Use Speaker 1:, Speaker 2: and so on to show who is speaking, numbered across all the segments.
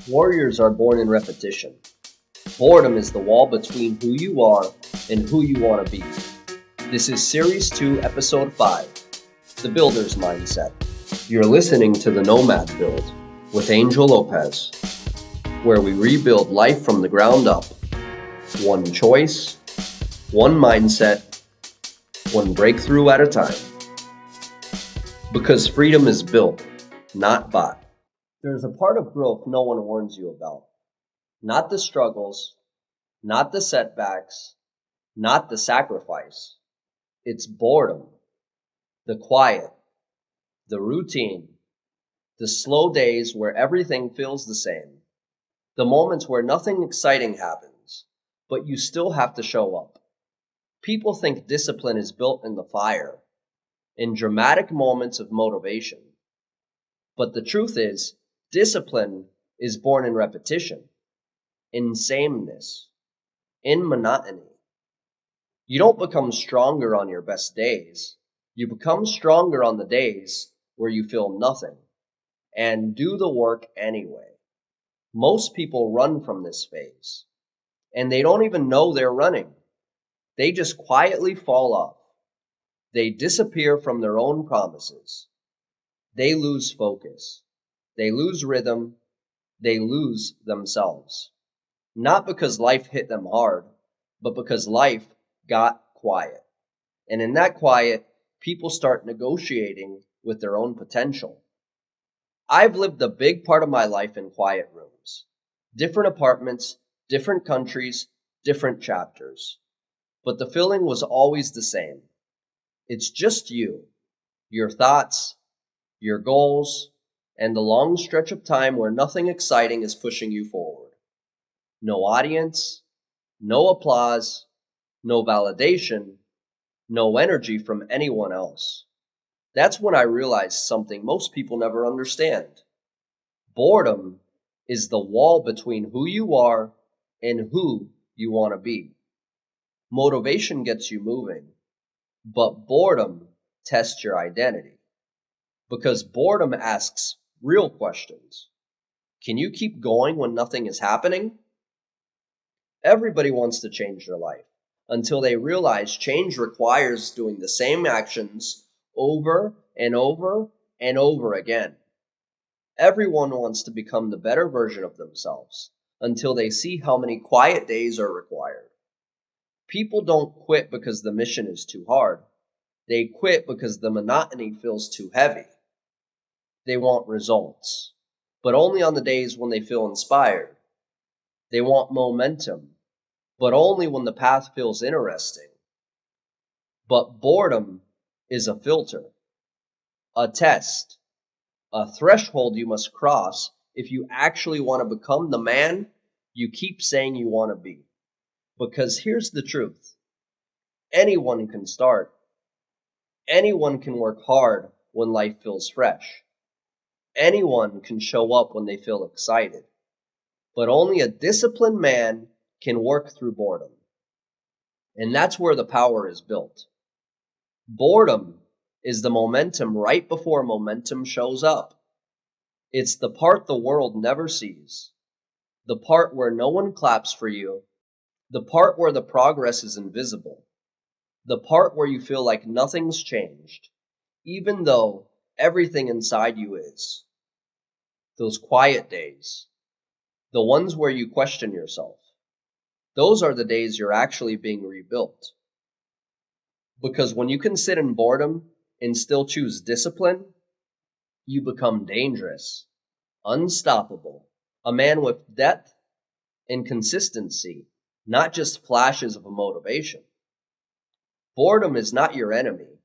Speaker 1: Warriors are born in repetition. Boredom is the wall between who you are and who you want to be. This is Series 2, Episode 5, The Builder's Mindset. You're listening to the Nomad Build with Angel Lopez, where we rebuild life from the ground up. One choice, one mindset, one breakthrough at a time. Because freedom is built, not bought. There's a part of growth no one warns you about. Not the struggles, not the setbacks, not the sacrifice. It's boredom, the quiet, the routine, the slow days where everything feels the same, the moments where nothing exciting happens, but you still have to show up. People think discipline is built in the fire, in dramatic moments of motivation. But the truth is, discipline is born in repetition, in sameness, in monotony. You don't become stronger on your best days. You become stronger on the days where you feel nothing and do the work anyway. Most people run from this phase, and they don't even know they're running. They just quietly fall off. They disappear from their own promises. They lose focus. They lose rhythm. They lose themselves. Not because life hit them hard, but because life got quiet. And in that quiet, people start negotiating with their own potential. I've lived a big part of my life in quiet rooms. Different apartments, different countries, different chapters. But the feeling was always the same. It's just you, your thoughts, your goals, and the long stretch of time where nothing exciting is pushing you forward. No audience, no applause, no validation, no energy from anyone else. That's when I realized something most people never understand. Boredom is the wall between who you are and who you want to be. Motivation gets you moving, but boredom tests your identity. Because boredom asks real questions. Can you keep going when nothing is happening? Everybody wants to change their life until they realize change requires doing the same actions over and over and over again. Everyone wants to become the better version of themselves until they see how many quiet days are required. People don't quit because the mission is too hard. They quit because the monotony feels too heavy. They want results, but only on the days when they feel inspired. They want momentum, but only when the path feels interesting. But boredom is a filter, a test, a threshold you must cross if you actually want to become the man you keep saying you want to be. Because here's the truth. Anyone can start. Anyone can work hard when life feels fresh. Anyone can show up when they feel excited. But only a disciplined man can work through boredom. And that's where the power is built. Boredom is the momentum right before momentum shows up. It's the part the world never sees. The part where no one claps for you. The part where the progress is invisible. The part where you feel like nothing's changed, even though everything inside you is. Those quiet days. The ones where you question yourself. Those are the days you're actually being rebuilt. Because when you can sit in boredom and still choose discipline, you become dangerous, unstoppable, a man with depth and consistency, not just flashes of motivation. Boredom is not your enemy.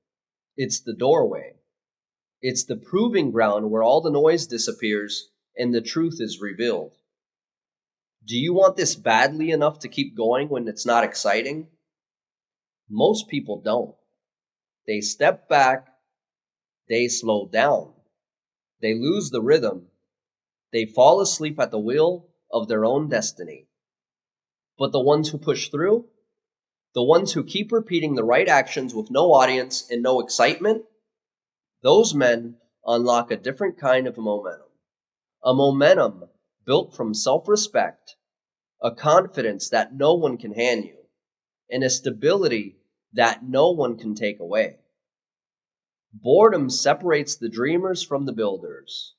Speaker 1: It's the doorway. It's the proving ground where all the noise disappears and the truth is revealed. Do you want this badly enough to keep going when it's not exciting? Most people don't. They step back, they slow down, they lose the rhythm, they fall asleep at the wheel of their own destiny. But the ones who push through, the ones who keep repeating the right actions with no audience and no excitement, those men unlock a different kind of momentum. A momentum built from self-respect, a confidence that no one can hand you, and a stability that no one can take away. Boredom separates the dreamers from the builders,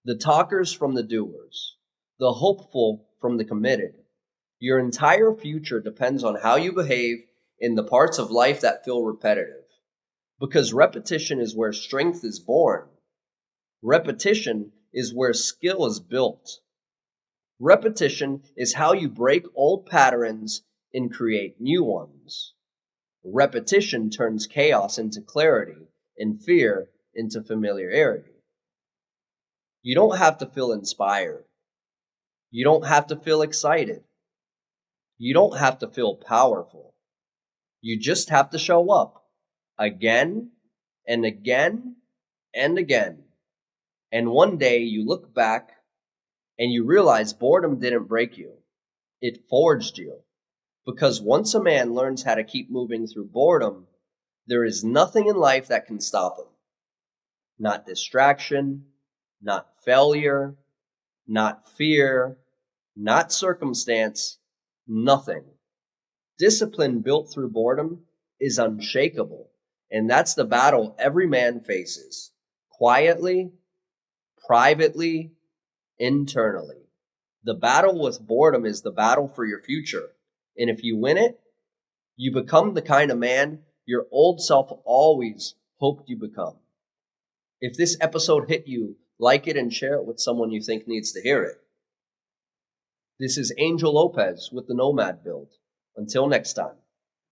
Speaker 1: the talkers from the doers, the hopeful from the committed. Your entire future depends on how you behave in the parts of life that feel repetitive. Because repetition is where strength is born. Repetition is where skill is built. Repetition is how you break old patterns and create new ones. Repetition turns chaos into clarity and fear into familiarity. You don't have to feel inspired. You don't have to feel excited. You don't have to feel powerful. You just have to show up again and again and again. And one day you look back and you realize boredom didn't break you. It forged you. Because once a man learns how to keep moving through boredom, there is nothing in life that can stop him. Not distraction, not failure, not fear, not circumstance, nothing. Discipline built through boredom is unshakable, and that's the battle every man faces, quietly, privately, internally. The battle with boredom is the battle for your future, and if you win it, you become the kind of man your old self always hoped you become. If this episode hit you, like it and share it with someone you think needs to hear it. This is Angel Lopez with the Nomad Build. Until next time.